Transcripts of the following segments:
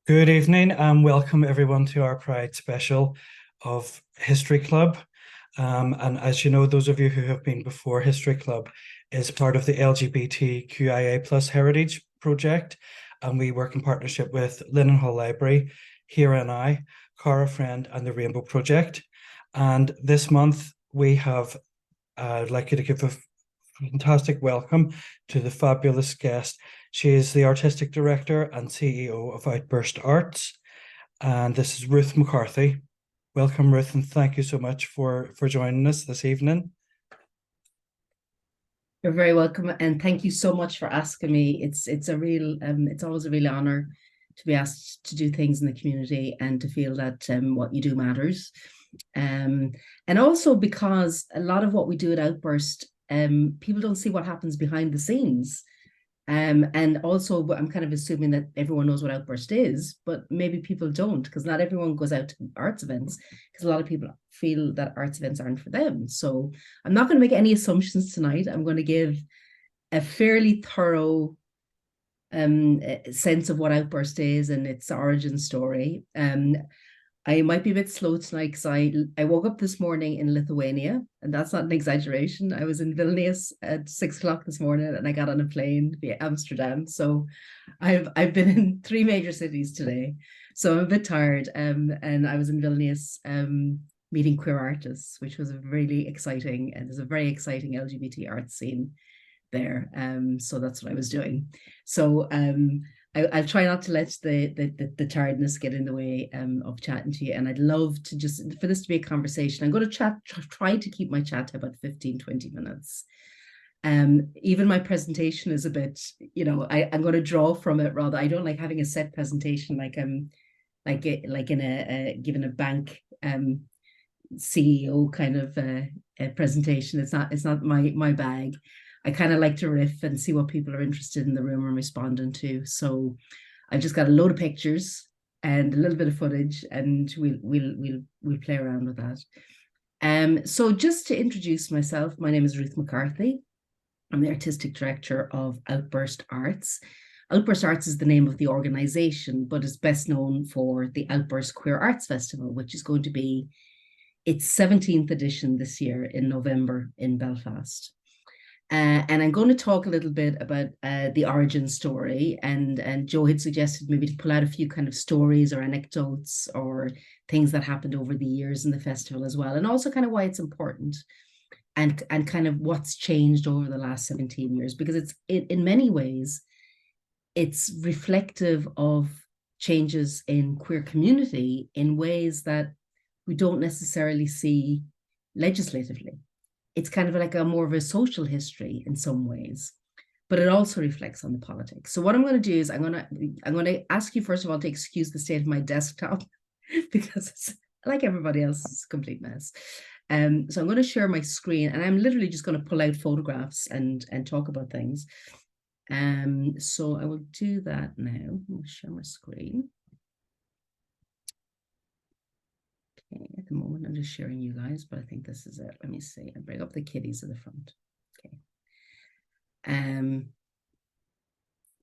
Good evening and welcome everyone to our Pride special of History Club. And as you know, those of you who have been before, History Club is part of the LGBTQIA plus Heritage Project. And we work in partnership with Linenhall Library, Here and I, Cara Friend, and the Rainbow Project. And this month we have, I'd like you to give a fantastic welcome to the fabulous guest. She is the artistic director and CEO of Outburst Arts, and this is Ruth McCarthy. Welcome, Ruth, and thank you so much for joining us this evening. You're very welcome, and thank you so much for asking me. It's always a real honor to be asked to do things in the community and to feel that what you do matters. And also because a lot of what we do at Outburst, people don't see what happens behind the scenes. And also, I'm kind of assuming that everyone knows what Outburst is, but maybe people don't, because not everyone goes out to arts events, because a lot of people feel that arts events aren't for them. So I'm not going to make any assumptions tonight. I'm going to give a fairly thorough sense of what Outburst is and its origin story. I might be a bit slow tonight because I woke up this morning in Lithuania, and that's not an exaggeration. I was in Vilnius at 6 o'clock this morning, and I got on a plane via Amsterdam. So I've been in three major cities today, so I'm a bit tired. And I was in Vilnius meeting queer artists, which was really exciting, and there's a very exciting LGBT art scene there. So that's what I was doing. So I'll try not to let the tiredness get in the way of chatting to you. And I'd love to just, for this to be a conversation, I'm going to try to keep my chat to about 15, 20 minutes. Even my presentation is a bit, I'm going to draw from it rather. I don't like having a set presentation like in given a bank CEO kind of a presentation. It's not my bag. I kind of like to riff and see what people are interested in the room and responding to. So I've just got a load of pictures and a little bit of footage, and we'll play around with that. So just to introduce myself, my name is Ruth McCarthy. I'm the artistic director of Outburst Arts. Outburst Arts is the name of the organization, but is best known for the Outburst Queer Arts Festival, which is going to be its 17th edition this year in November in Belfast. And I'm going to talk a little bit about the origin story. And Joe had suggested maybe to pull out a few kind of stories or anecdotes or things that happened over the years in the festival as well. And also kind of why it's important and kind of what's changed over the last 17 years. Because in many ways, it's reflective of changes in queer community in ways that we don't necessarily see legislatively. It's kind of like a more of a social history in some ways, but it also reflects on the politics. So what I'm going to do is I'm going to ask you first of all to excuse the state of my desktop because it's like everybody else, it's a complete mess. So I'm going to share my screen, and I'm literally just going to pull out photographs and talk about things. So I will do that now. I'll share my screen. Okay, at the moment, I'm just sharing you guys, but I think this is it. Let me see. I bring up the kiddies at the front. Okay. And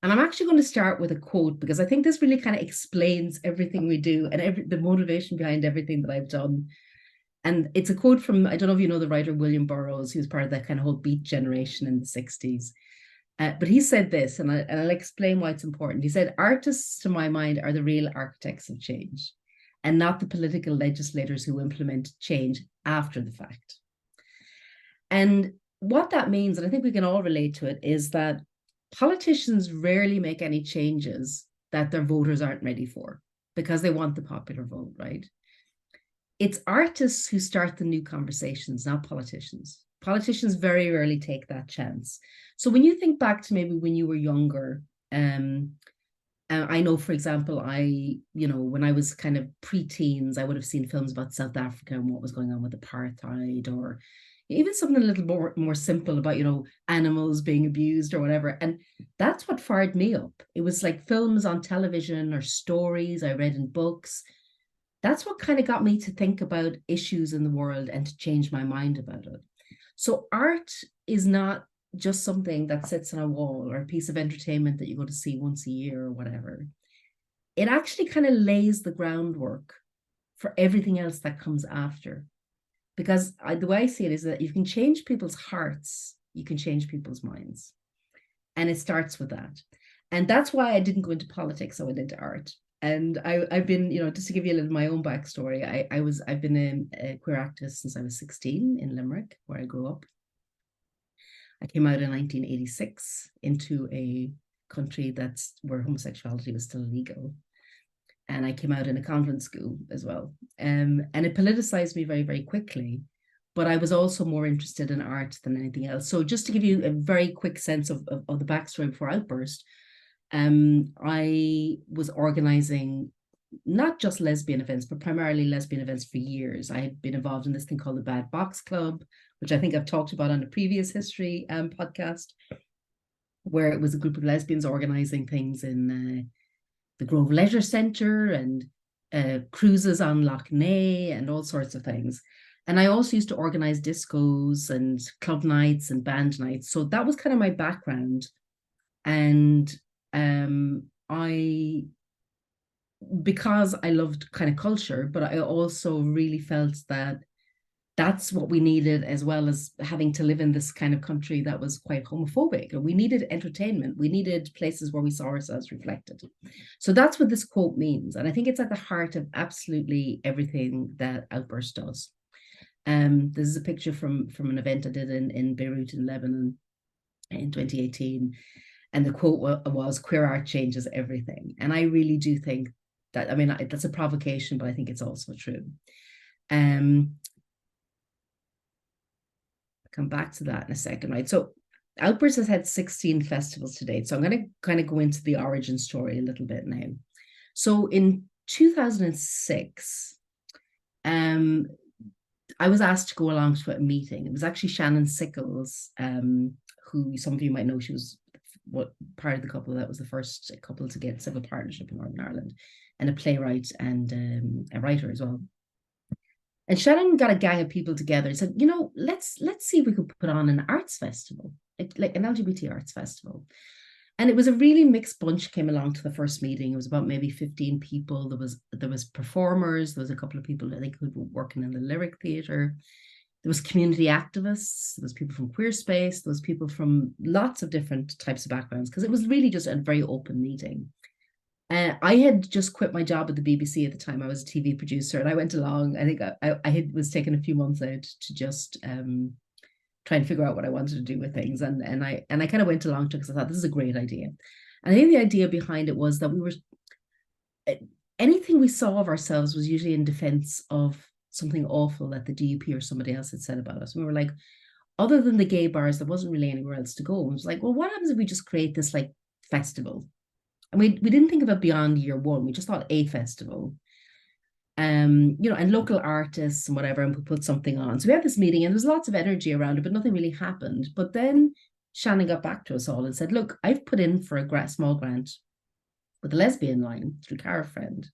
I'm actually going to start with a quote because I think this really kind of explains everything we do and the motivation behind everything that I've done. And it's a quote from, I don't know if you know the writer William Burroughs, who was part of that kind of whole Beat generation in the 60s. But he said this, and I'll explain why it's important. He said, "Artists, to my mind, are the real architects of change, and not the political legislators who implement change after the fact." And what that means, and I think we can all relate to it, is that politicians rarely make any changes that their voters aren't ready for because they want the popular vote, right? It's artists who start the new conversations, not politicians. Politicians very rarely take that chance. So when you think back to maybe when you were younger, I know, for example, when I was kind of pre-teens, I would have seen films about South Africa and what was going on with apartheid, or even something a little more simple about, animals being abused or whatever. And that's what fired me up. It was like films on television or stories I read in books. That's what kind of got me to think about issues in the world and to change my mind about it. So art is not just something that sits on a wall or a piece of entertainment that you go to see once a year or whatever. it actually kind of lays the groundwork for everything else that comes after. Because the way I see it is that you can change people's hearts, you can change people's minds. And it starts with that. And that's why I didn't go into politics, I went into art. And I've been, just to give you a little my own backstory, I've been a queer activist since I was 16 in Limerick, where I grew up. I came out in 1986 into a country where homosexuality was still illegal. And I came out in a convent school as well. And it politicized me very, very quickly. But I was also more interested in art than anything else. So just to give you a very quick sense of the backstory before Outburst, I was organizing not just lesbian events, but primarily lesbian events for years. I had been involved in this thing called the Bad Box Club, which I think I've talked about on a previous history podcast, where it was a group of lesbians organizing things in the Grove Leisure Centre and cruises on Lough Neagh and all sorts of things. And I also used to organize discos and club nights and band nights. So that was kind of my background. And because I loved kind of culture, but I also really felt that that's what we needed, as well as having to live in this kind of country that was quite homophobic. And we needed entertainment. We needed places where we saw ourselves reflected. So that's what this quote means. And I think it's at the heart of absolutely everything that Outburst does. This is a picture from an event I did in Beirut in Lebanon in 2018. And the quote was, "Queer art changes everything." And I really do think that, that's a provocation, but I think it's also true. I'll come back to that in a second, right? So Outburst has had 16 festivals to date. So I'm going to kind of go into the origin story a little bit now. So in 2006, I was asked to go along to a meeting. It was actually Shannon Sickles, who some of you might know. She was part of the couple that was the first couple to get civil partnership in Northern Ireland, and a playwright and a writer as well. And Shannon got a gang of people together and said, let's see if we could put on an arts festival, like an LGBT arts festival. And it was a really mixed bunch came along to the first meeting. It was about maybe 15 people. There was performers. There was a couple of people I think who were working in the Lyric Theatre. There was community activists. There was people from Queer Space. There was people from lots of different types of backgrounds, because it was really just a very open meeting. I had just quit my job at the BBC at the time. I was a TV producer, and I went along. I think I was taking a few months out to just try and figure out what I wanted to do with things. And I kind of went along to it because I thought this is a great idea. And I think the idea behind it was that anything we saw of ourselves was usually in defense of something awful that the DUP or somebody else had said about us. We were like, other than the gay bars, there wasn't really anywhere else to go. It was like, well, what happens if we just create this like festival? And we didn't think of it beyond year one. We just thought a festival. And local artists and whatever, and we put something on. So we had this meeting, and there was lots of energy around it, but nothing really happened. But then Shannon got back to us all and said, look, I've put in for a small grant with the Lesbian Line through Cara Friend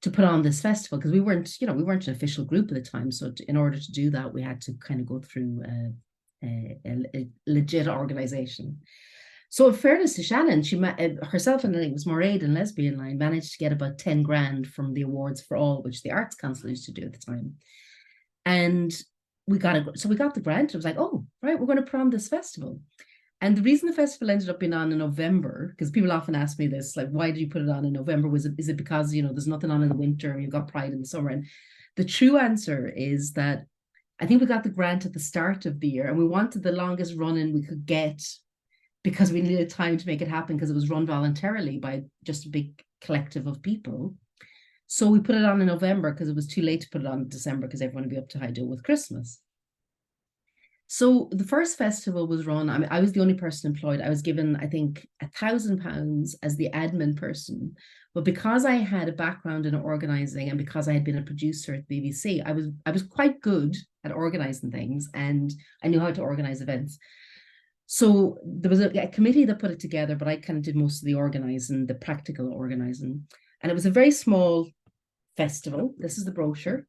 to put on this festival, because we weren't an official group at the time. So in order to do that, we had to kind of go through a legit organization. So in fairness to Shannon, she herself, and I think it was Mairead and Lesbian Line, managed to get about 10 grand from the Awards for All, which the Arts Council used to do at the time. And we got the grant. It was like, oh, right, we're going to put on this festival. And the reason the festival ended up being on in November, because people often ask me this, like, why did you put it on in November? Is it because, there's nothing on in the winter and you've got Pride in the summer? And the true answer is that I think we got the grant at the start of the year, and we wanted the longest run-in we could get, because we needed time to make it happen, because it was run voluntarily by just a big collective of people. So we put it on in November because it was too late to put it on in December, because everyone would be up to high do with Christmas. So the first festival was run, I was the only person employed. I was given, I think, £1,000 as the admin person. But because I had a background in organizing, and because I had been a producer at the BBC, I was quite good at organizing things, and I knew how to organize events. So there was a committee that put it together, but I kind of did most of the organizing, the practical organizing. And it was a very small festival. This is the brochure.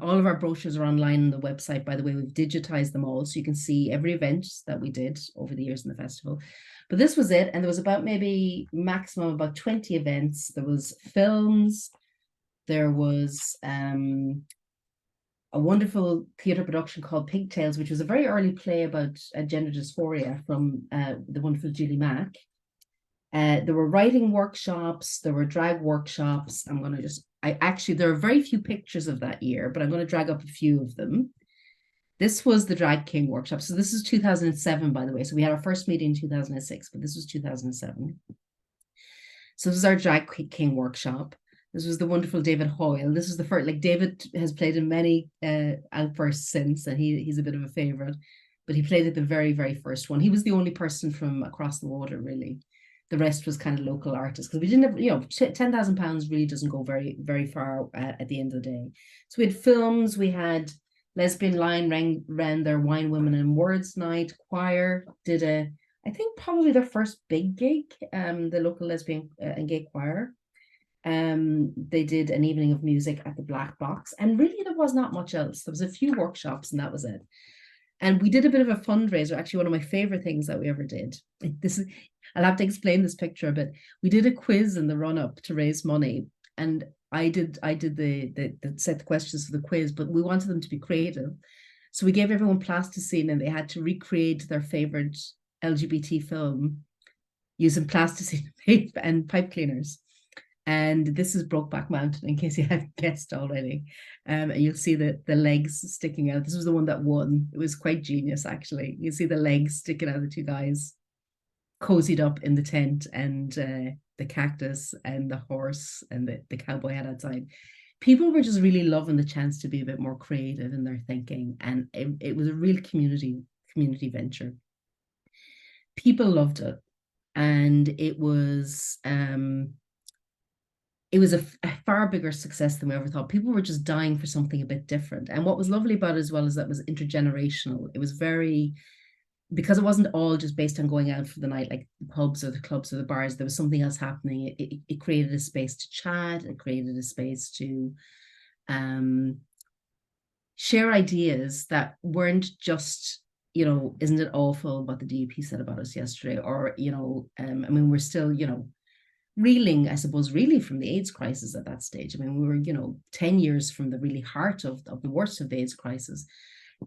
All of our brochures are online on the website, by the way. We've digitized them all, so you can see every event that we did over the years in the festival. But this was it, and there was about maybe maximum about 20 events. There was films, there was a wonderful theatre production called Pigtails, which was a very early play about gender dysphoria from the wonderful Julie Mack. There were writing workshops, there were drag workshops. There are very few pictures of that year, but I'm going to drag up a few of them. This was the Drag King workshop. So this is 2007, by the way. So we had our first meeting in 2006, but this was 2007. So this is our Drag King workshop. This was the wonderful David Hoyle. This was the first, like, David has played in many outbursts since, and he's a bit of a favorite, but he played at the very, very first one. He was the only person from across the water, really. The rest was kind of local artists, because we didn't have, £10,000 really doesn't go very, very far at the end of the day. So we had films, we had Lesbian Lion ran their Wine, Women and Words night. Choir did I think probably their first big gig, the local lesbian and gay choir. They did an evening of music at the Black Box, and really there was not much else. There was a few workshops and that was it. And we did a bit of a fundraiser, actually one of my favorite things that we ever did. I'll have to explain this picture a bit. We did a quiz in the run up to raise money, and I did the set the questions for the quiz, but we wanted them to be creative. So we gave everyone plasticine, and they had to recreate their favorite LGBT film using plasticine and pipe cleaners. And this is Brokeback Mountain, in case you haven't guessed already. You'll see the legs sticking out. This was the one that won. It was quite genius, actually. You see the legs sticking out of the two guys cozied up in the tent, and the cactus and the horse and the cowboy hat outside. People were just really loving the chance to be a bit more creative in their thinking, and it was a real community venture. People loved it, and it was a far bigger success than we ever thought. People were just dying for something a bit different. And what was lovely about it as well is that it was intergenerational. It was because it wasn't all just based on going out for the night, like the pubs or the clubs or the bars. There was something else happening. It created a space to chat. It created a space to share ideas that weren't just, isn't it awful what the DUP said about us yesterday? Or, we're still, reeling, I suppose, really from the AIDS crisis at that stage. We were, 10 years from the really heart of the worst of the AIDS crisis.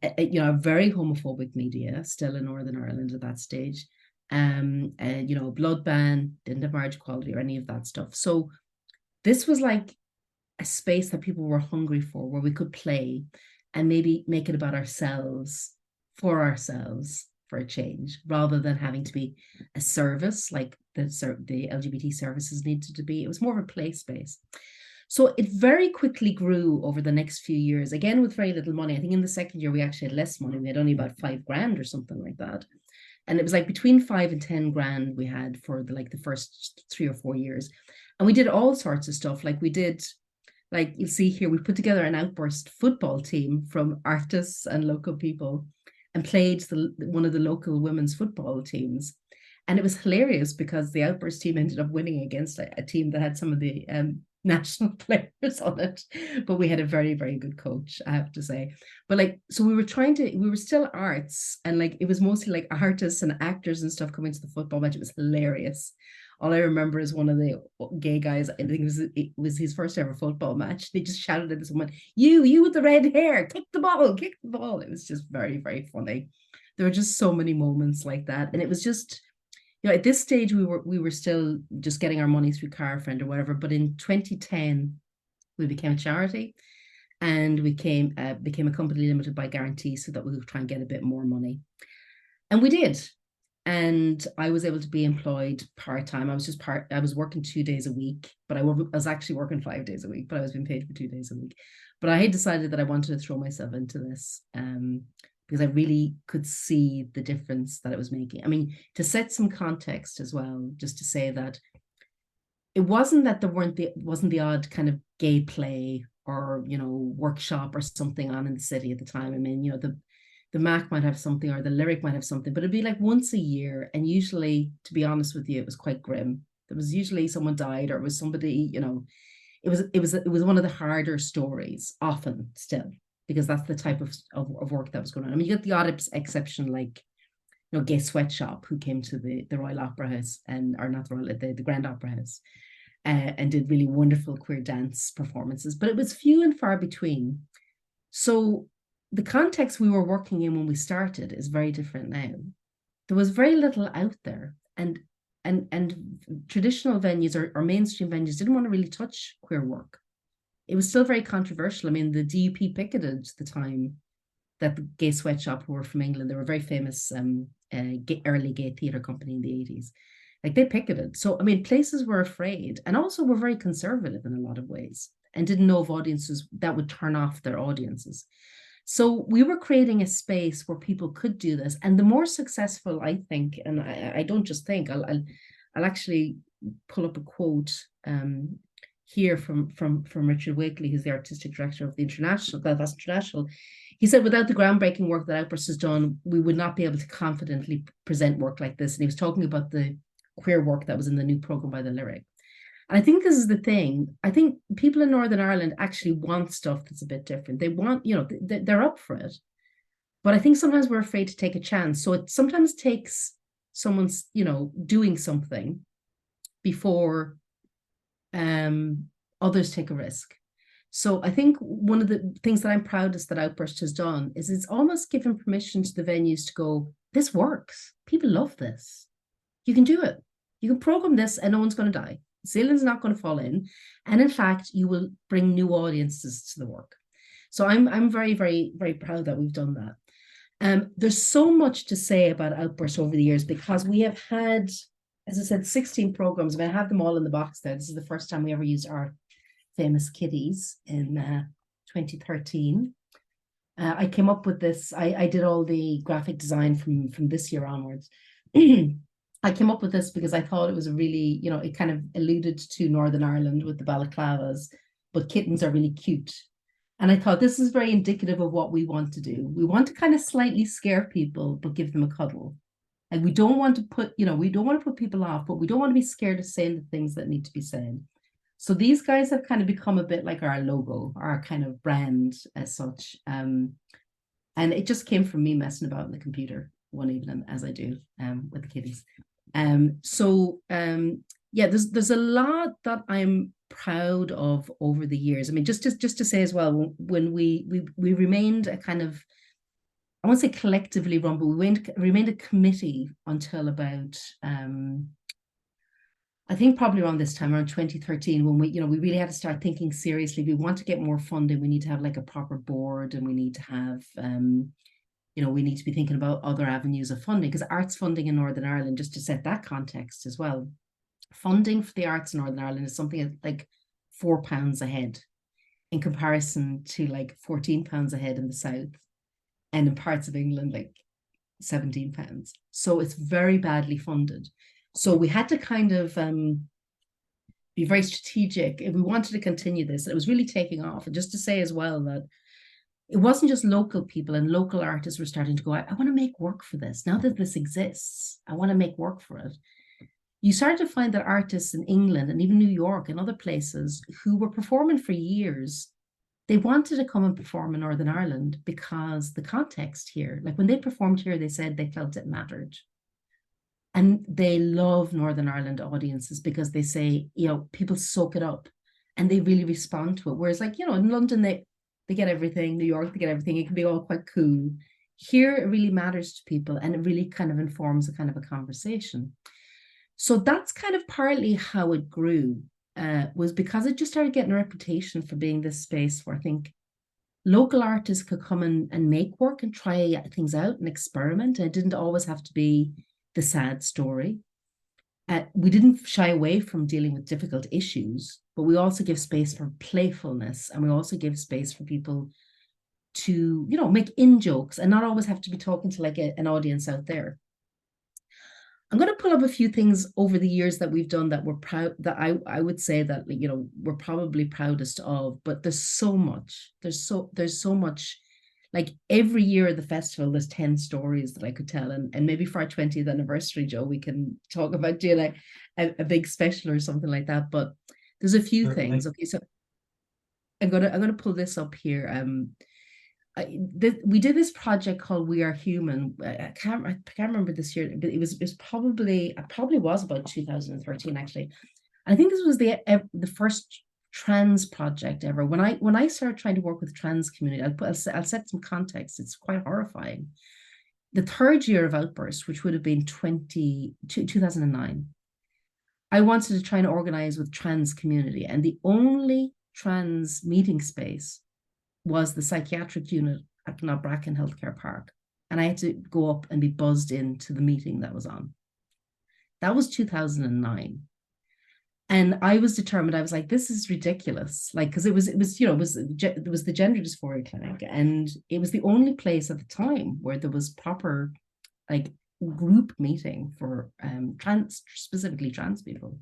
A very homophobic media still in Northern Ireland at that stage. Blood ban, didn't have marriage equality or any of that stuff. So this was like a space that people were hungry for, where we could play and maybe make it about ourselves, for a change, rather than having to be a service like the LGBT services needed to be. It was more of a play space. So it very quickly grew over the next few years, again, with very little money. I think in the second year, we actually had less money. We had only about $5,000 or something like that. And it was like between 5 and 10 grand we had for the first 3 or 4 years. And we did all sorts of stuff. Like you'll see here, we put together an outburst football team from artists and local people and played one of the local women's football teams. And it was hilarious because the outburst team ended up winning against a team that had some of the national players on it, but we had a very, very good coach, I have to say. But so we were still arts, and it was mostly like artists and actors and stuff coming to the football match. It was hilarious. All I remember is one of the gay guys, I think it was his first ever football match. They just shouted at this woman, you with the red hair, kick the ball. It was just very, very funny. There were just so many moments like that. And it was just, at this stage, we were still just getting our money through Carfriend or whatever. But in 2010, we became a charity, and we became a company limited by guarantee, so that we would try and get a bit more money. And we did. And I was able to be employed part-time. I was working 2 days a week, but I was actually working 5 days a week, but I was being paid for 2 days a week. But I had decided that I wanted to throw myself into this, because I really could see the difference that it was making. To set some context as well, just to say that it wasn't that wasn't the odd kind of gay play or, workshop or something on in the city at the time. The MAC might have something, or the Lyric might have something, but it'd be like once a year. And usually, to be honest with you, it was quite grim. There was usually someone died, or it was somebody, it was one of the harder stories, often still, because that's the type of work that was going on. I mean, you get the odd exception, like, Gay Sweatshop, who came to the Royal Opera House, and or not the Royal, the Grand Opera House, and did really wonderful queer dance performances, but it was few and far between. So the context we were working in when we started is very different now. There was very little out there, and traditional venues or mainstream venues didn't want to really touch queer work. It was still very controversial. I mean, the DUP picketed the time that the Gay Sweatshop, who were from England, they were a very famous early gay theatre company in the 80s. Like, they picketed. So, I mean, places were afraid, and also were very conservative in a lot of ways, and didn't know of audiences that would turn off their audiences. So we were creating a space where people could do this. And the more successful, I think, and I don't just think, I'll actually pull up a quote here from Richard Wakely, who's the artistic director of the Belfast International. He said, without the groundbreaking work that Outburst has done, we would not be able to confidently present work like this. And he was talking about the queer work that was in the new program by the Lyric. And I think this is the thing. I think people in Northern Ireland actually want stuff that's a bit different. They want, they're up for it. But I think sometimes we're afraid to take a chance. So it sometimes takes someone's, doing something before others take a risk. So I think one of the things that I'm proudest that Outburst has done is it's almost given permission to the venues to go, this works. People love this. You can do it. You can program this and no one's going to die. Ceiling's not going to fall in. And in fact, you will bring new audiences to the work. So I'm very, very, very proud that we've done that. There's so much to say about Outburst over the years, because we have had, as I said, 16 programs. I mean, I have them all in the box there. This is the first time we ever used our famous kitties in 2013. I came up with this. I did all the graphic design from this year onwards. I came up with this because I thought it was a really, it kind of alluded to Northern Ireland with the balaclavas, but kittens are really cute. And I thought this is very indicative of what we want to do. We want to kind of slightly scare people, but give them a cuddle. And we don't want to put people off, but we don't want to be scared of saying the things that need to be said. So these guys have kind of become a bit like our logo, our kind of brand as such. And it just came from me messing about on the computer one evening, as I do with the kitties. Yeah, there's a lot that I'm proud of over the years. I mean, just to say as well, when we remained a kind of, I won't say collectively run, but we remained a committee until about I think probably around this time, around 2013, when we really had to start thinking seriously. We want to get more funding. We need to have like a proper board, and we need to have we need to be thinking about other avenues of funding, because arts funding in Northern Ireland, just to set that context as well, funding for the arts in Northern Ireland is something like £4 a head in comparison to like £14 a head in the south, and in parts of England like £17. So it's very badly funded. So we had to kind of be very strategic if we wanted to continue this. It was really taking off. And just to say as well that it wasn't just local people, and local artists were starting to go, I want to make work for this. Now that this exists, I want to make work for it. You started to find that artists in England and even New York and other places who were performing for years, they wanted to come and perform in Northern Ireland because the context here, like when they performed here, they said they felt it mattered. And they love Northern Ireland audiences because they say, people soak it up and they really respond to it. Whereas like, in London, they get everything. New York, they get everything. It can be all quite cool. Here, it really matters to people, and it really kind of informs a kind of a conversation. So that's kind of partly how it grew, was because it just started getting a reputation for being this space where I think local artists could come and make work and try things out and experiment. And it didn't always have to be the sad story. We didn't shy away from dealing with difficult issues, but we also give space for playfulness, and we also give space for people to, make in-jokes and not always have to be talking to like an audience out there. I'm going to pull up a few things over the years that we've done that we're proud, that I would say that, we're probably proudest of, but there's so much. There's so much. Like every year at the festival, there's 10 stories that I could tell. And maybe for our 20th anniversary, Joe, we can talk about doing a big special or something like that. But there's a few things. Okay, so I'm gonna pull this up here. We did this project called We Are Human. I can't remember this year, but it probably was about 2013 actually. I think this was the first trans project ever. When I started trying to work with trans community, I'll set some context. It's quite horrifying. The third year of Outburst, which would have been 2009, I wanted to try and organize with trans community, and the only trans meeting space was the psychiatric unit at Knockbracken Healthcare Park. And I had to go up and be buzzed into the meeting that was on. That was 2009. And I was determined. I was like, this is ridiculous. Like, because it was the gender dysphoria clinic, and it was the only place at the time where there was proper like group meeting for specifically trans people.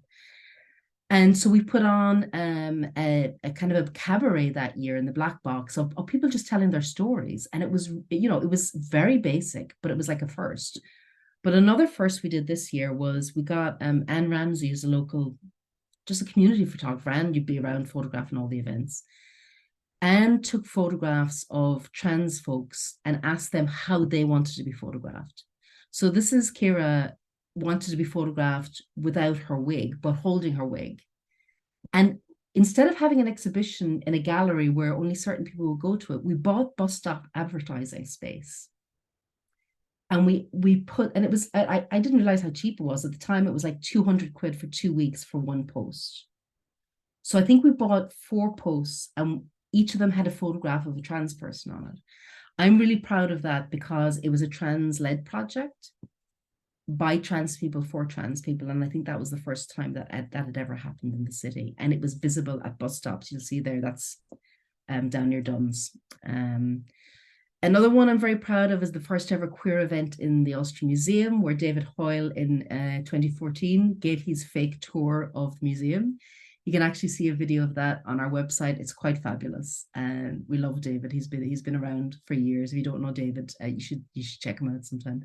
And so we put on a kind of a cabaret that year in the Black Box of people just telling their stories. And it was very basic, but it was like a first. But another first we did this year was we got Anne Ramsey, who's just a community photographer, and you'd be around photographing all the events. Anne took photographs of trans folks and asked them how they wanted to be photographed. So this is Kira wanted to be photographed without her wig, but holding her wig. And instead of having an exhibition in a gallery where only certain people will go to it, we bought bus stop advertising space. And we put, and it was, I didn't realize how cheap it was. At the time, it was like 200 quid for 2 weeks for one post. So I think we bought 4 posts, and each of them had a photograph of a trans person on it. I'm really proud of that because it was a trans-led project by trans people for trans people. And I think that was the first time that had ever happened in the city. And it was visible at bus stops. You'll see there, that's down near Duns. Another one I'm very proud of is the first ever queer event in the Ulster Museum, where David Hoyle in 2014 gave his fake tour of the museum. You can actually see a video of that on our website. It's quite fabulous. And we love David. He's been around for years. If you don't know David, you should check him out sometime.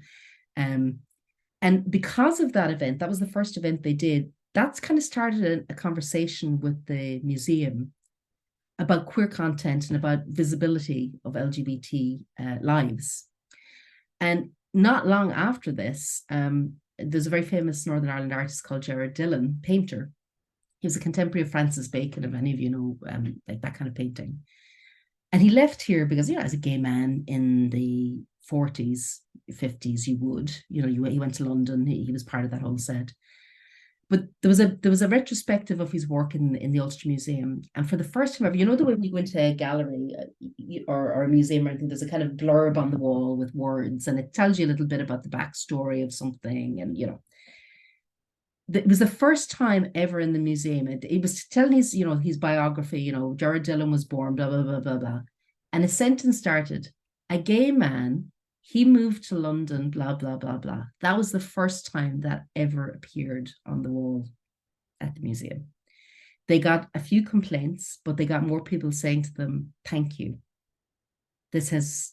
And because of that event, that was the first event they did. That's kind of started a conversation with the museum about queer content and about visibility of LGBT lives. And not long after this, there's a very famous Northern Ireland artist called Gerard Dillon, painter. He was a contemporary of Francis Bacon, if any of you know, like that kind of painting. And he left here because, as a gay man in the 40s, 50s, he went to London. He was part of that whole set. But there was a retrospective of his work in the Ulster Museum, and for the first time ever, the way when you go into a gallery or a museum or anything, there's a kind of blurb on the wall with words, and it tells you a little bit about the backstory of something, and it was the first time ever in the museum. It was telling his biography. Gerard Dillon was born, blah blah blah blah blah, and a sentence started: a gay man. He moved to London, blah, blah, blah, blah. That was the first time that ever appeared on the wall at the museum. They got a few complaints, but they got more people saying to them, thank you. This has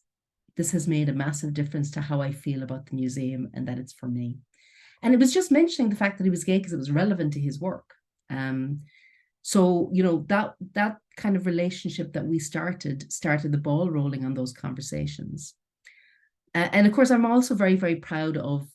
made a massive difference to how I feel about the museum, and that it's for me. And it was just mentioning the fact that he was gay because it was relevant to his work. So, that kind of relationship that we started the ball rolling on those conversations. And of course, I'm also very, very proud of,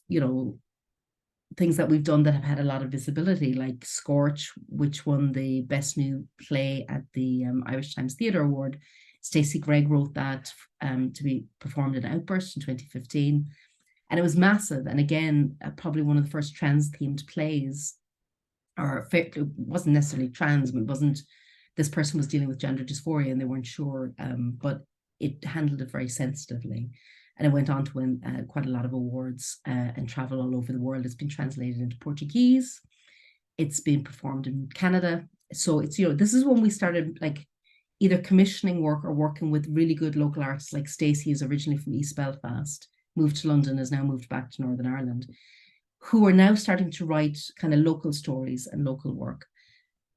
things that we've done that have had a lot of visibility, like Scorch, which won the Best New Play at the Irish Times Theatre Award. Stacey Gregg wrote that to be performed in Outburst in 2015. And it was massive. And again, probably one of the first trans-themed plays, or it wasn't necessarily trans, but this person was dealing with gender dysphoria and they weren't sure, but it handled it very sensitively. And it went on to win quite a lot of awards and travel all over the world. It's been translated into Portuguese. It's been performed in Canada. So it's, this is when we started like either commissioning work or working with really good local artists, like Stacey is originally from East Belfast, moved to London, has now moved back to Northern Ireland, who are now starting to write kind of local stories and local work.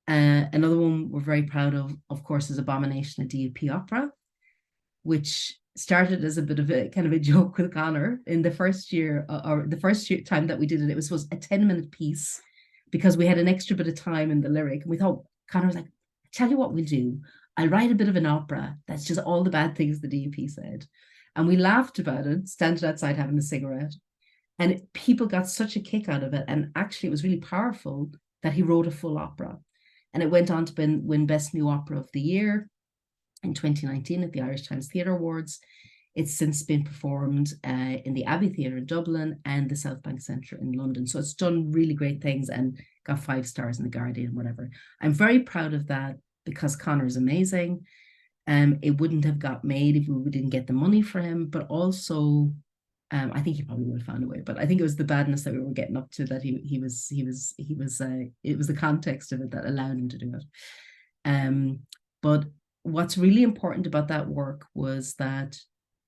Another one we're very proud of course, is Abomination, a DUP opera, which started as a bit of a kind of a joke with Connor in the first year, or the first time that we did it. It was a 10-minute piece because we had an extra bit of time in the lyric. And we thought, Connor was like, tell you what we'll do. I'll write a bit of an opera that's just all the bad things the DUP said. And we laughed about it, standing outside having a cigarette. And people got such a kick out of it. And actually, it was really powerful that he wrote a full opera. And it went on to win Best New Opera of the Year in 2019 at the Irish Times Theatre Awards. It's since been performed in the Abbey Theatre in Dublin and the South Bank Centre in London. So it's done really great things and got 5 stars in the Guardian, whatever. I'm very proud of that because Conor's amazing. It wouldn't have got made if we didn't get the money for him, but also I think he probably would have found a way. But I think it was the badness that we were getting up to that it was the context of it that allowed him to do it. But what's really important about that work was that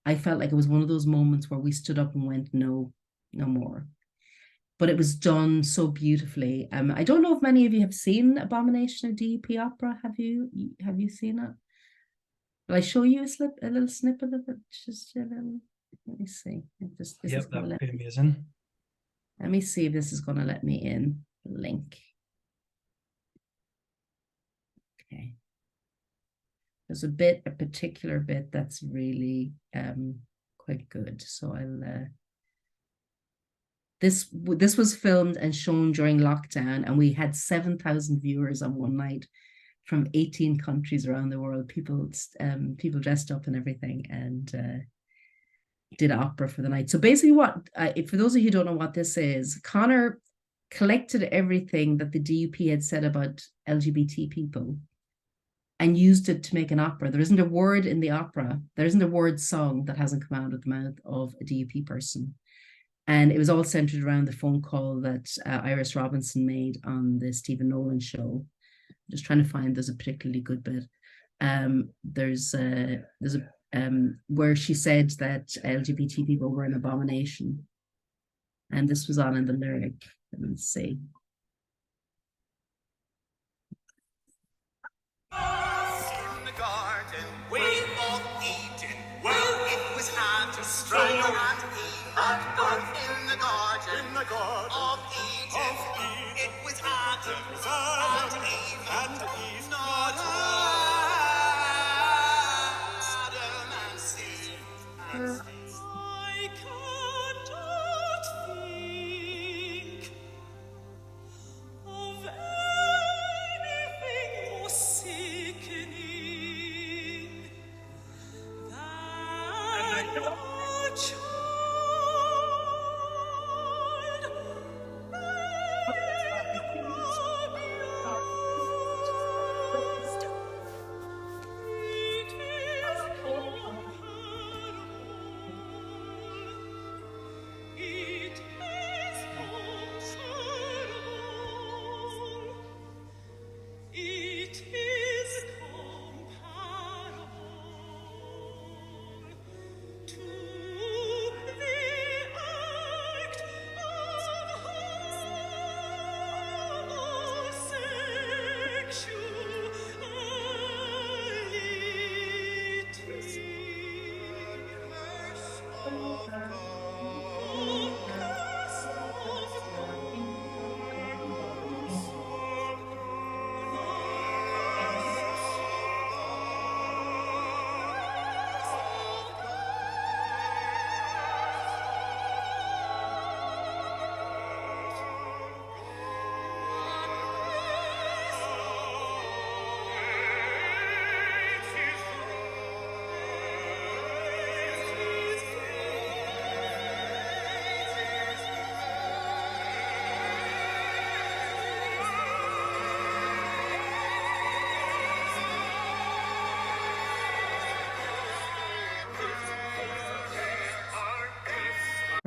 I felt like it was one of those moments where we stood up and went, no more. But it was done so beautifully. I don't know if many of you have seen Abomination, a DUP opera. Have you seen it? Will I show you a little snippet of it? Just a little, let me see. Yep, that would be amazing. Let me see if this is going to let me in. Link. Okay. There's a particular bit that's really quite good. So I'll this was filmed and shown during lockdown, and we had 7,000 viewers on one night from 18 countries around the world. People dressed up and everything, and did opera for the night. So basically, for those of you who don't know what this is, Conor collected everything that the DUP had said about LGBT people and used it to make an opera. There isn't a word in the opera, there isn't a word song that hasn't come out of the mouth of a DUP person. And it was all centered around the phone call that Iris Robinson made on the Stephen Nolan show. I'm just trying to find, there's a particularly good bit. There's where she said that LGBT people were an abomination. And this was on in the lyric. Let's see.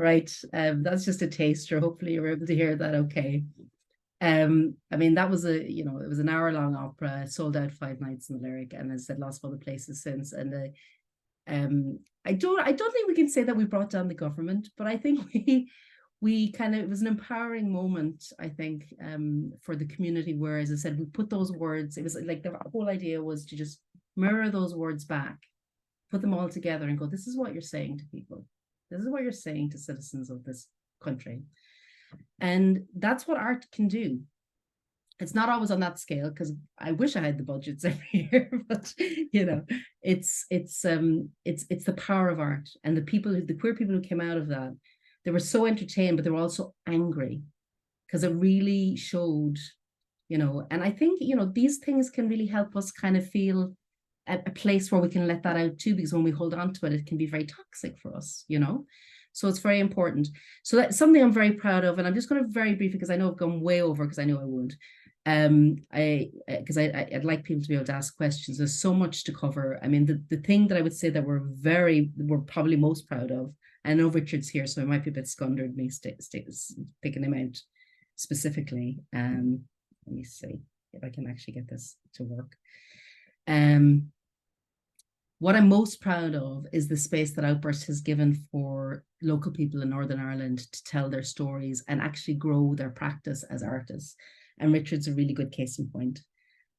Right. That's just a taster. Hopefully you were able to hear that okay. I mean, that was it was an hour-long opera, sold out 5 nights in the Lyric, and as I said, lots of other places since. And I don't think we can say that we brought down the government, but I think we kind of, it was an empowering moment, I think, for the community, where, as I said, we put those words, it was like the whole idea was to just mirror those words back, put them all together and go, this is what you're saying to people. This is what you're saying to citizens of this country. And that's what art can do. It's not always on that scale because I wish I had the budgets every year, but you know, it's the power of art, and the queer people who came out of that, they were so entertained, but they were also angry because it really showed, you know, and I think, you know, these things can really help us kind of feel a place where we can let that out too, because when we hold on to it, it can be very toxic for us, you know. So it's very important. So that's something I'm very proud of, and I'm just going to very briefly, because I know I've gone way over, because I know I would. I'd like people to be able to ask questions. There's so much to cover. I mean, the thing that I would say that we're probably most proud of. I know Richard's here, so I might be a bit squandered me picking him out specifically. Let me see if I can actually get this to work. What I'm most proud of is the space that Outburst has given for local people in Northern Ireland to tell their stories and actually grow their practice as artists. And Richard's a really good case in point.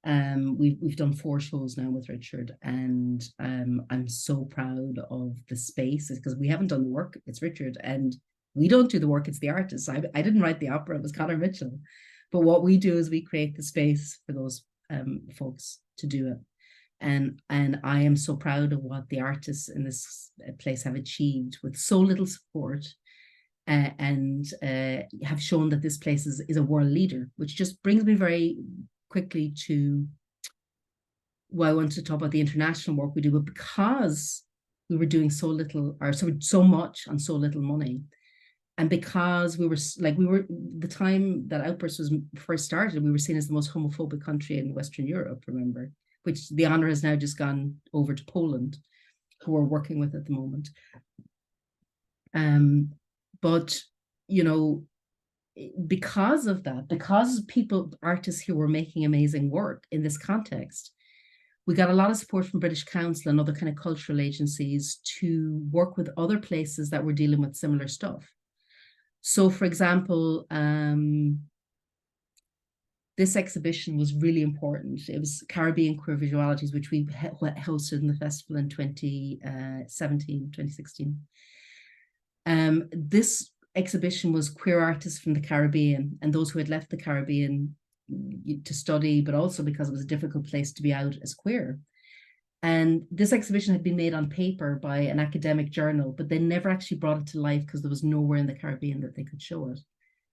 We've done 4 shows now with Richard, and I'm so proud of the space, because we haven't done the work. It's Richard, and we don't do the work. It's the artists. I didn't write the opera. It was Conor Mitchell. But what we do is we create the space for those folks to do it. And I am so proud of what the artists in this place have achieved with so little support, and have shown that this place is a world leader, which just brings me very quickly to, well, I want to talk about the international work we do, but because we were doing so little, or so much on so little money, and because the time that Outburst was first started, we were seen as the most homophobic country in Western Europe, remember, which the honor has now just gone over to Poland, who we're working with at the moment. But, you know, because of that, because artists here were making amazing work in this context, we got a lot of support from British Council and other kind of cultural agencies to work with other places that were dealing with similar stuff. So, for example, this exhibition was really important. It was Caribbean Queer Visualities, which we hosted in the festival in 2016. This exhibition was queer artists from the Caribbean and those who had left the Caribbean to study, but also because it was a difficult place to be out as queer. And this exhibition had been made on paper by an academic journal, but they never actually brought it to life because there was nowhere in the Caribbean that they could show it.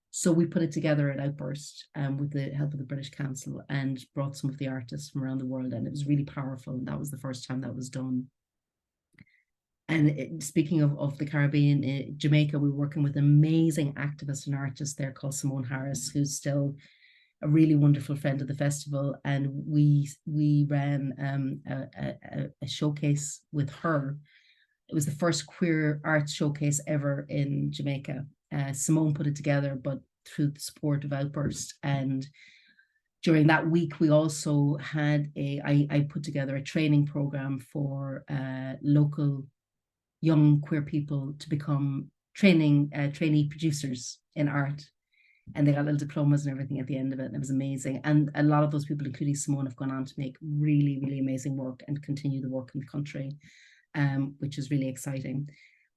So we put it together at Outburst with the help of the British Council, and brought some of the artists from around the world, and it was really powerful. And that was the first time that was done. And speaking of the Caribbean, Jamaica, we were working with an amazing activist and artist there called Simone Harris, who's still a really wonderful friend of the festival. And we ran a showcase with her. It was the first queer arts showcase ever in Jamaica. Simone put it together, but through the support of Outburst. And during that week, we also had I put together a training program for local young queer people to become trainee producers in art. And they got little diplomas and everything at the end of it. And it was amazing. And a lot of those people, including Simone, have gone on to make really, really amazing work and continue the work in the country, which is really exciting.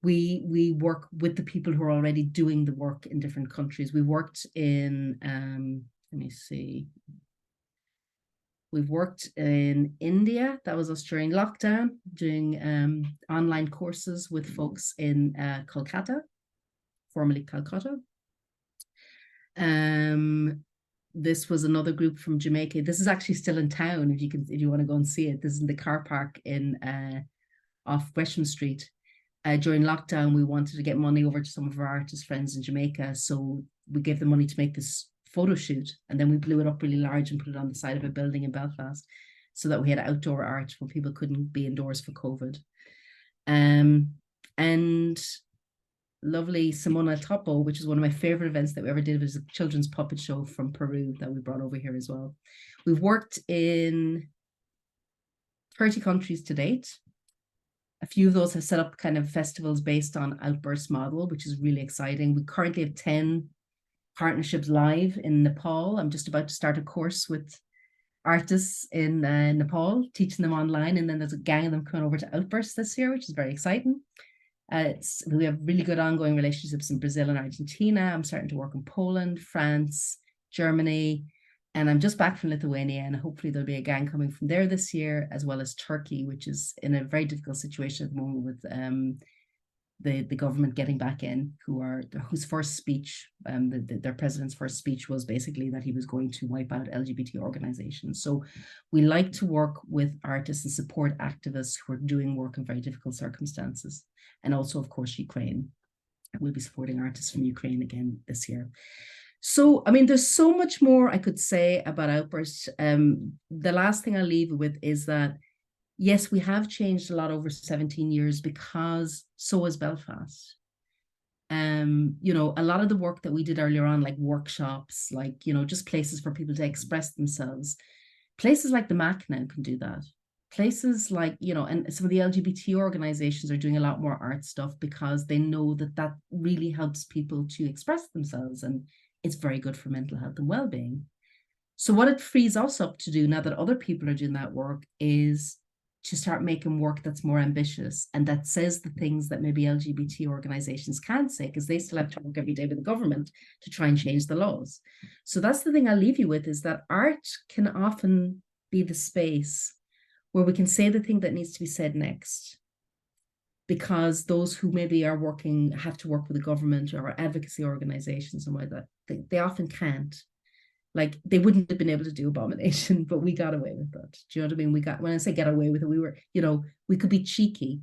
We work with the people who are already doing the work in different countries. We worked in, let me see. We've worked in India. That was us during lockdown, doing online courses with folks in Kolkata, formerly Calcutta. This was another group from Jamaica. This is actually still in town. If you want to go and see it, this is in the car park in off Gresham Street. During lockdown, we wanted to get money over to some of our artist friends in Jamaica, so we gave them money to make this photo shoot, and then we blew it up really large and put it on the side of a building in Belfast, so that we had outdoor art when people couldn't be indoors for COVID. And lovely Simona Topo, which is one of my favorite events that we ever did, was a children's puppet show from Peru that we brought over here as well. We've worked in 30 countries to date. A few of those have set up kind of festivals based on Outburst model, which is really exciting. We currently have 10 partnerships live in Nepal. I'm just about to start a course with artists in Nepal, teaching them online. And then there's a gang of them coming over to Outburst this year, which is very exciting. We have really good ongoing relationships in Brazil and Argentina. I'm starting to work in Poland, France, Germany, And I'm just back from Lithuania, and hopefully there'll be a gang coming from there this year, as well as Turkey, which is in a very difficult situation at the moment with the government getting back in, whose first speech, their president's first speech was basically that he was going to wipe out LGBT organizations. So we like to work with artists and support activists who are doing work in very difficult circumstances. And also, of course, Ukraine. We'll be supporting artists from Ukraine again this year. So, I mean, there's so much more I could say about Outburst. The last thing I'll leave you with is that, yes, we have changed a lot over 17 years because so has Belfast. You know, a lot of the work that we did earlier on, like workshops, like, you know, just places for people to express themselves. Places like the MAC now can do that. Places like, you know, and some of the LGBT organizations are doing a lot more art stuff because they know that that really helps people to express themselves, and it's very good for mental health and well-being. So what it frees us up to do now that other people are doing that work is to start making work that's more ambitious and that says the things that maybe LGBT organizations can't say, because they still have to work every day with the government to try and change the laws. So that's the thing I'll leave you with, is that art can often be the space where we can say the thing that needs to be said next, because those who maybe are working, have to work with the government or advocacy organizations and like that, they often can't. Like, they wouldn't have been able to do Abomination, but we got away with that. Do you know what I mean? When I say get away with it, we were, you know, we could be cheeky.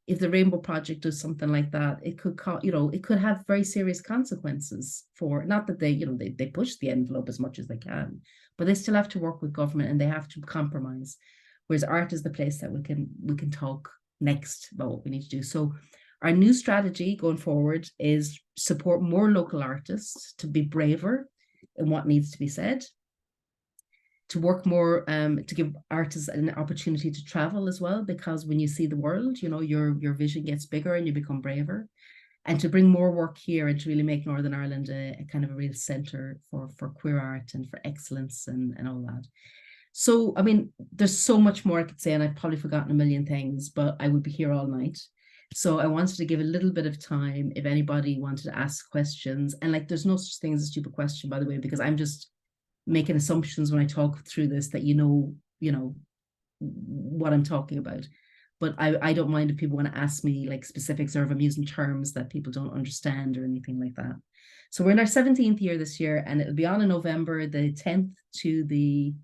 If the Rainbow Project does something like that, it could, you know, it could have very serious consequences for, not that they, you know, they push the envelope as much as they can, but they still have to work with government and they have to compromise. Whereas art is the place that we can talk next about what we need to do. So our new strategy going forward is support more local artists to be braver in what needs to be said, to work more, to give artists an opportunity to travel as well, because when you see the world, you know, your vision gets bigger and you become braver, and to bring more work here and to really make Northern Ireland a kind of a real centre for queer art and for excellence and all that. So, I mean, there's so much more I could say, and I've probably forgotten a million things, but I would be here all night. So I wanted to give a little bit of time if anybody wanted to ask questions. And like, there's no such thing as a stupid question, by the way, because I'm just making assumptions when I talk through this that you know what I'm talking about. But I don't mind if people want to ask me like specifics, or if I'm using terms that people don't understand or anything like that. So we're in our 17th year this year, and it'll be on in November the 10th to the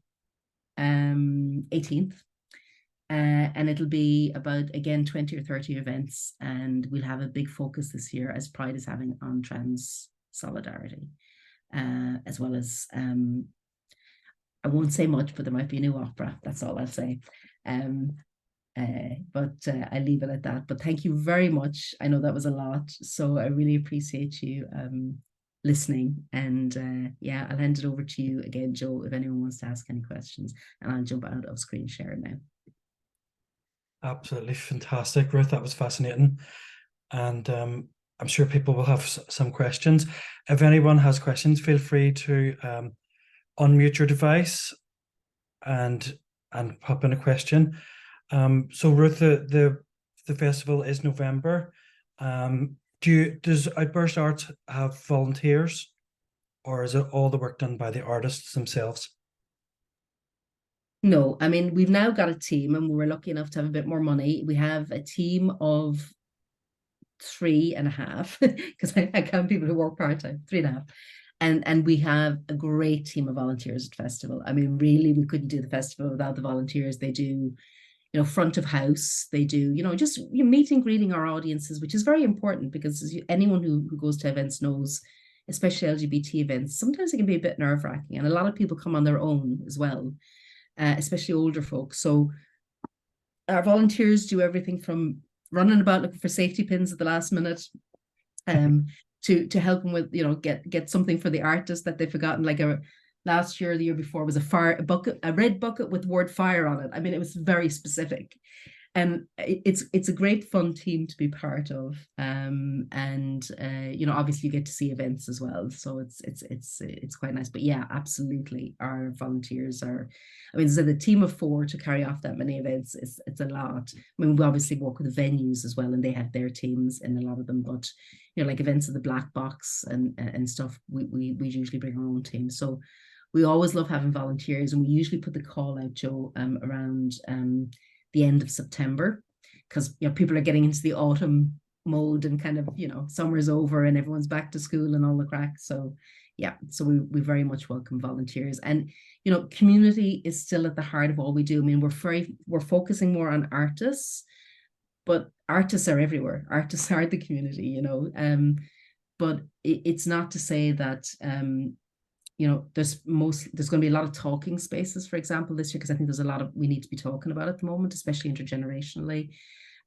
18th. And it'll be about, again, 20 or 30 events. And we'll have a big focus this year, as Pride is having, on trans solidarity, as well as, I won't say much, but there might be a new opera. That's all I'll say. But I leave it at that. But thank you very much. I know that was a lot, so I really appreciate you listening. And yeah, I'll hand it over to you again, Joe, if anyone wants to ask any questions, and I'll jump out of screen share now. Absolutely fantastic, Ruth. That was fascinating. And I'm sure people will have some questions. If anyone has questions, feel free to unmute your device and pop in a question. So Ruth, the festival is November. Does Outburst Arts have volunteers, or is it all the work done by the artists themselves? No, I mean, we've now got a team, and we were lucky enough to have a bit more money. We have a team of 3.5, because I count people who work part-time, 3.5. And we have a great team of volunteers at the festival. I mean, really, we couldn't do the festival without the volunteers. They do, you know, front of house. They do, you know, just meeting, greeting our audiences, which is very important, because anyone who goes to events knows, especially LGBT events, sometimes it can be a bit nerve-wracking. And a lot of people come on their own as well, especially older folks. So our volunteers do everything from running about looking for safety pins at the last minute, to help them with, you know, get something for the artist that they've forgotten. Like last year, the year before, was a red bucket with the word fire on it. I mean, it was very specific. And it's a great fun team to be part of, and you know, obviously you get to see events as well, so it's quite nice. But yeah, absolutely, our volunteers are, I mean, so the team of 4 to carry off that many events, it's a lot. I mean, we obviously work with the venues as well, and they have their teams in a lot of them, but you know, like events of the Black Box and stuff, we usually bring our own team. So We always love having volunteers, and we usually put the call out, Joe, around the end of September, because people are getting into the autumn mode and kind of, summer's over and everyone's back to school and all the crack. So yeah, so we very much welcome volunteers. And community is still at the heart of all we do. I mean, we're focusing more on artists, but artists are everywhere. Artists are the community, but it's not to say that there's going to be a lot of talking spaces, for example, this year, because I think there's a lot of we need to be talking about at the moment, especially intergenerationally.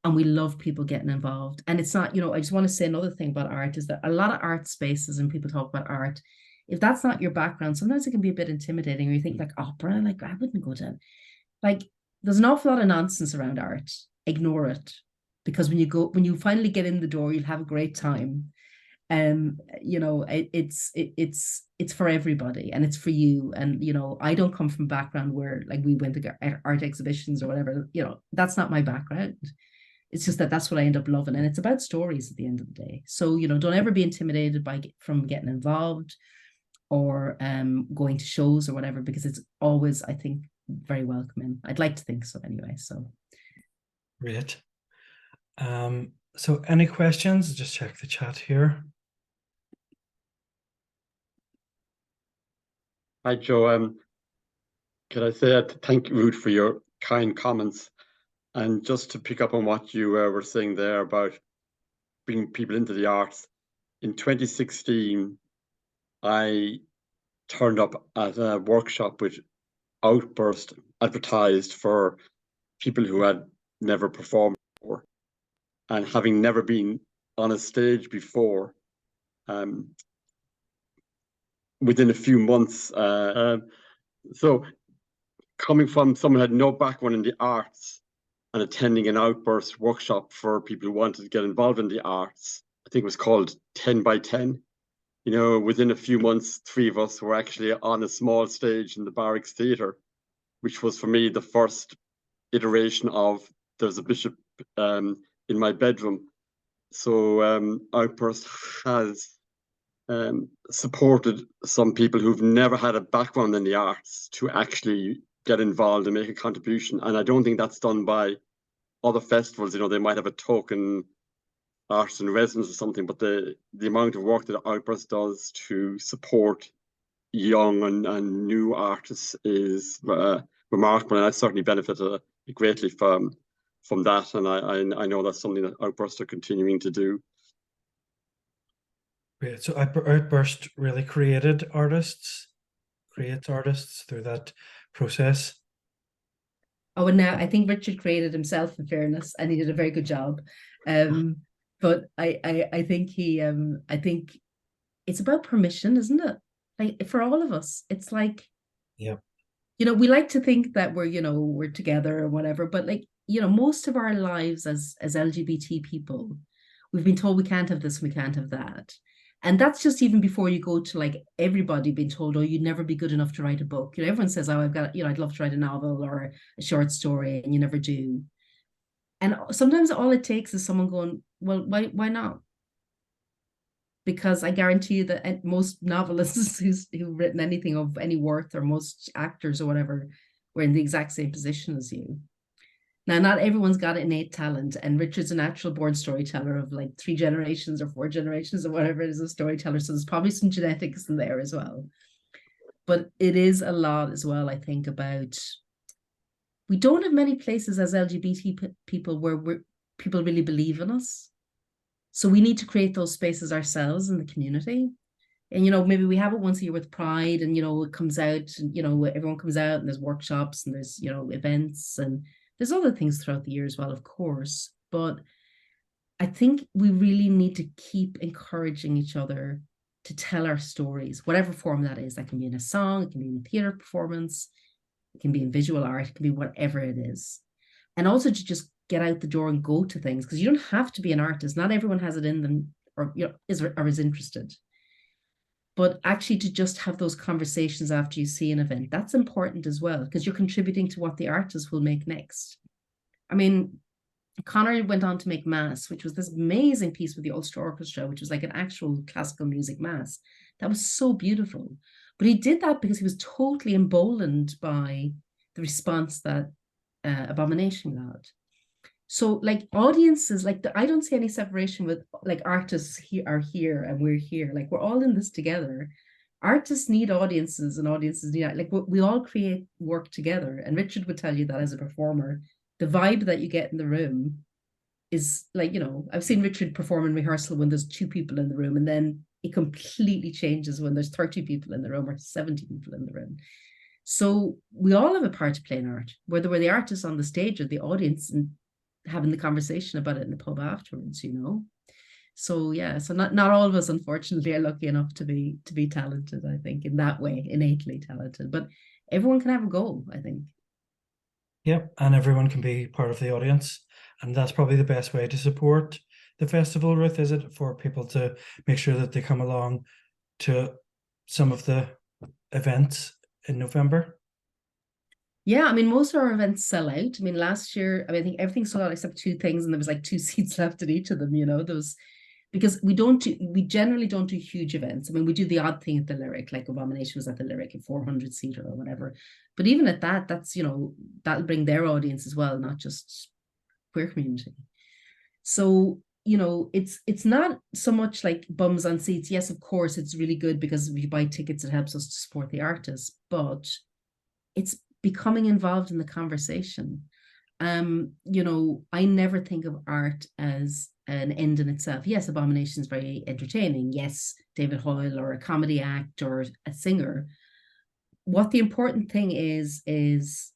And we love people getting involved. And it's not, I just want to say another thing about art is that a lot of art spaces, and people talk about art, if that's not your background, sometimes it can be a bit intimidating, or you think like opera, like I wouldn't go to, like there's an awful lot of nonsense around art. Ignore it, because when you finally get in the door, you'll have a great time. It's for everybody, and it's for you. And I don't come from a background where like we went to art exhibitions or whatever. That's not my background. It's just that's what I end up loving, and it's about stories at the end of the day. So don't ever be intimidated from getting involved or going to shows or whatever, because it's always, I think, very welcoming. I'd like to think so anyway. So great. So any questions? Just check the chat here. Hi, Joe. Can I say thank you, Ruth, for your kind comments, and just to pick up on what you were saying there about bringing people into the arts. In 2016, I turned up at a workshop with Outburst advertised for people who had never performed before, and having never been on a stage before, within a few months. So coming from someone who had no background in the arts and attending an Outburst workshop for people who wanted to get involved in the arts, I think it was called 10 by 10. Within a few months, 3 of us were actually on a small stage in the Barracks Theatre, which was for me the first iteration of There's a Bishop in my bedroom. So Outburst has supported some people who've never had a background in the arts to actually get involved and make a contribution. And I don't think that's done by other festivals. They might have a token artist in residence or something, but the amount of work that Outburst does to support young and new artists is remarkable, and I certainly benefited greatly from that, and I know that's something that Outburst are continuing to do. Great. So Outburst really creates artists through that process. Oh, and now I think Richard created himself, in fairness, and he did a very good job. But I think I think it's about permission, isn't it? Like for all of us, it's like, yeah, we like to think that we're together or whatever, but like, most of our lives as LGBT people, we've been told we can't have this, we can't have that. And that's just even before you go to like everybody being told, oh, you'd never be good enough to write a book. Everyone says, oh, I've got, I'd love to write a novel or a short story, and you never do. And sometimes all it takes is someone going, well, why not? Because I guarantee you that most novelists who've written anything of any worth, or most actors or whatever, were in the exact same position as you. Now, not everyone's got innate talent, and Richard's a natural born storyteller of like 3 generations or 4 generations or whatever it is, a storyteller. So there's probably some genetics in there as well. But it is a lot as well, I think, about, we don't have many places as LGBT people where people really believe in us. So we need to create those spaces ourselves in the community. And, maybe we have it once a year with Pride, and, it comes out, and, everyone comes out, and there's workshops, and there's, events, and there's other things throughout the year as well, of course. But I think we really need to keep encouraging each other to tell our stories, whatever form that is. That can be in a song, it can be in a theatre performance, it can be in visual art, it can be whatever it is. And also to just get out the door and go to things, because you don't have to be an artist. Not everyone has it in them, or is interested. But actually to just have those conversations after you see an event, that's important as well, because you're contributing to what the artist will make next. I mean, Conor went on to make Mass, which was this amazing piece with the Ulster Orchestra, which was like an actual classical music mass. That was so beautiful. But he did that because he was totally emboldened by the response that Abomination got. So like audiences, like I don't see any separation with like artists are here and we're here. Like we're all in this together. Artists need audiences and audiences need, like we all create work together. And Richard would tell you that as a performer, the vibe that you get in the room is like, you know, I've seen Richard perform in rehearsal when there's 2 people in the room, and then it completely changes when there's 30 people in the room or 70 people in the room. So we all have a part to play in art, whether we're the artists on the stage or the audience, and having the conversation about it in the pub afterwards, you know. So yeah, so not all of us unfortunately are lucky enough to be talented, I think, in that way, innately talented, but everyone can have a go, I think. Yep, and everyone can be part of the audience, and that's probably the best way to support the festival, Ruth, is it, for people to make sure that they come along to some of the events in November? Yeah, I mean, most of our events sell out. I mean, last year, I mean, I think everything sold out except 2 things, and there was like 2 seats left at each of them, you know, those, because we generally don't do huge events. I mean, we do the odd thing at the Lyric, like Abomination was at the Lyric, a 400-seater or whatever. But even at that, that's, you know, that'll bring their audience as well, not just queer community. So, you know, it's not so much like bums on seats. Yes, of course, it's really good because if you buy tickets, it helps us to support the artists, but it's becoming involved in the conversation. You know, I never think of art as an end in itself. Yes, Abomination is very entertaining. Yes, David Hoyle or a comedy act or a singer. What the important thing is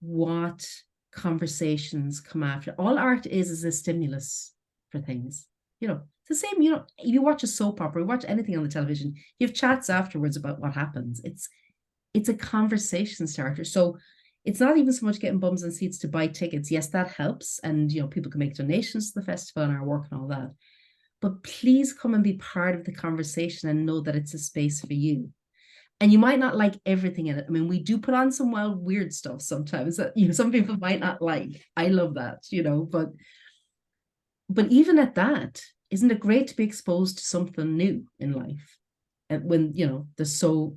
what conversations come after. All art is a stimulus for things. You know, it's the same, you know, if you watch a soap opera, watch anything on the television, you have chats afterwards about what happens. It's a conversation starter. So it's not even so much getting bums and seats to buy tickets. Yes, that helps. And, you know, people can make donations to the festival and our work and all that. But please come and be part of the conversation and know that it's a space for you. And you might not like everything in it. I mean, we do put on some wild, weird stuff sometimes that, you know, some people might not like. I love that, you know, but even at that, isn't it great to be exposed to something new in life? And when, you know, there's so,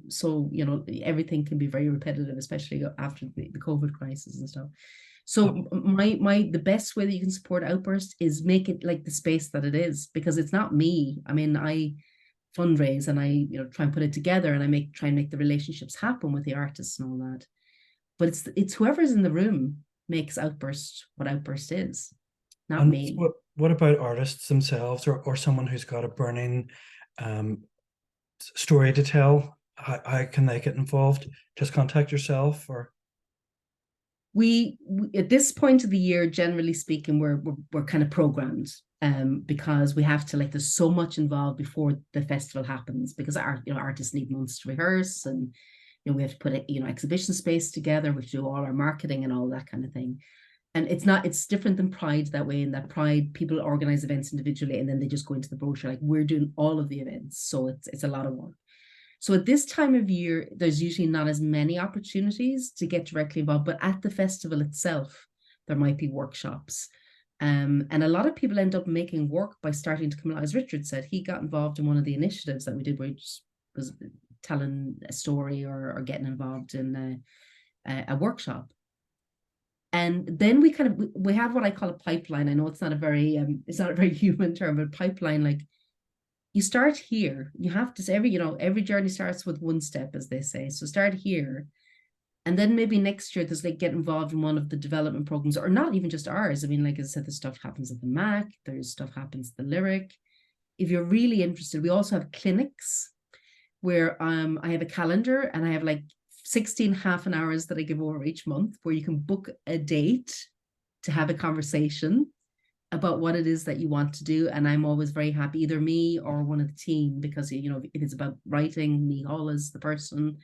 you know, everything can be very repetitive, especially after the COVID crisis and stuff. So the best way that you can support Outburst is make it like the space that it is, because it's not me. I mean, I fundraise and I, you know, try and put it together, and I try and make the relationships happen with the artists and all that. But it's whoever's in the room makes Outburst what Outburst is, not And me. what about artists themselves, or someone who's got a burning story to tell? How can they get involved? Just contact yourself, or we at this point of the year, generally speaking, we're kind of programmed, because we have to, like, there's so much involved before the festival happens, because artists need months to rehearse, and you know, we have to put exhibition space together, we have to do all our marketing and all that kind of thing. And it's different than Pride that way, in that Pride, people organize events individually and then they just go into the brochure. Like, we're doing all of the events, so it's a lot of work. So at this time of year, there's usually not as many opportunities to get directly involved, but at the festival itself, there might be workshops. And a lot of people end up making work by starting to come along. As Richard said, he got involved in one of the initiatives that we did, where he just was telling a story or getting involved in a workshop. And then we have what I call a pipeline. I know it's not a very human term, but pipeline, like, you start here. You have to say every journey starts with one step, as they say. So start here. And then maybe next year there's, like, get involved in one of the development programs, or not even just ours. I mean, like I said, the stuff happens at the MAC, there's stuff happens at the Lyric. If you're really interested, we also have clinics where I have a calendar, and I have like 16 half-an-hours that I give over each month, where you can book a date to have a conversation about what it is that you want to do. And I'm always very happy, either me or one of the team, because, you know, if it's about writing, Micheál is the person.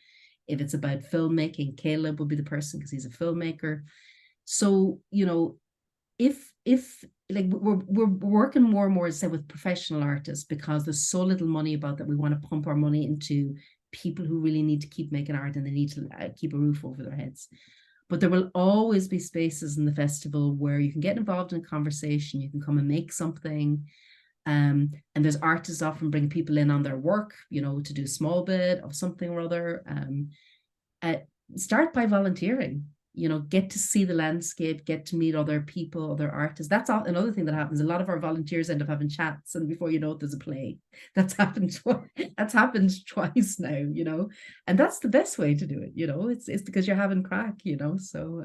If it's about filmmaking, Caleb will be the person, because he's a filmmaker. So, you know, if like, we're working more and more, as I said, with professional artists, because there's so little money about that. We want to pump our money into people who really need to keep making art, and they need to keep a roof over their heads. But there will always be spaces in the festival where you can get involved in a conversation, you can come and make something, And there's artists often bring people in on their work, you know, to do a small bit of something or other. Start by volunteering, you know, get to see the landscape, get to meet other people, other artists. That's another thing that happens. A lot of our volunteers end up having chats, and before you know it, there's a play. That's happened twice now, you know, and that's the best way to do it, you know. It's because you're having crack, you know. So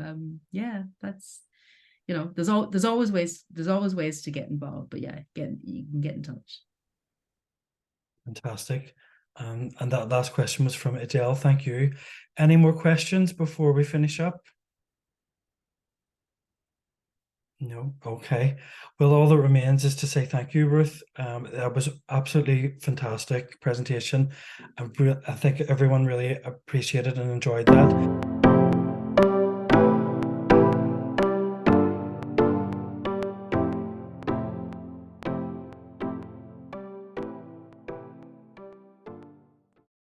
yeah, that's, you know, there's always ways to get involved. But yeah, you can get in touch. Fantastic. And that last question was from Adele. Thank you. Any more questions before we finish up? No. Okay. Well, all that remains is to say thank you, Ruth. That was absolutely fantastic presentation. I think everyone really appreciated and enjoyed that.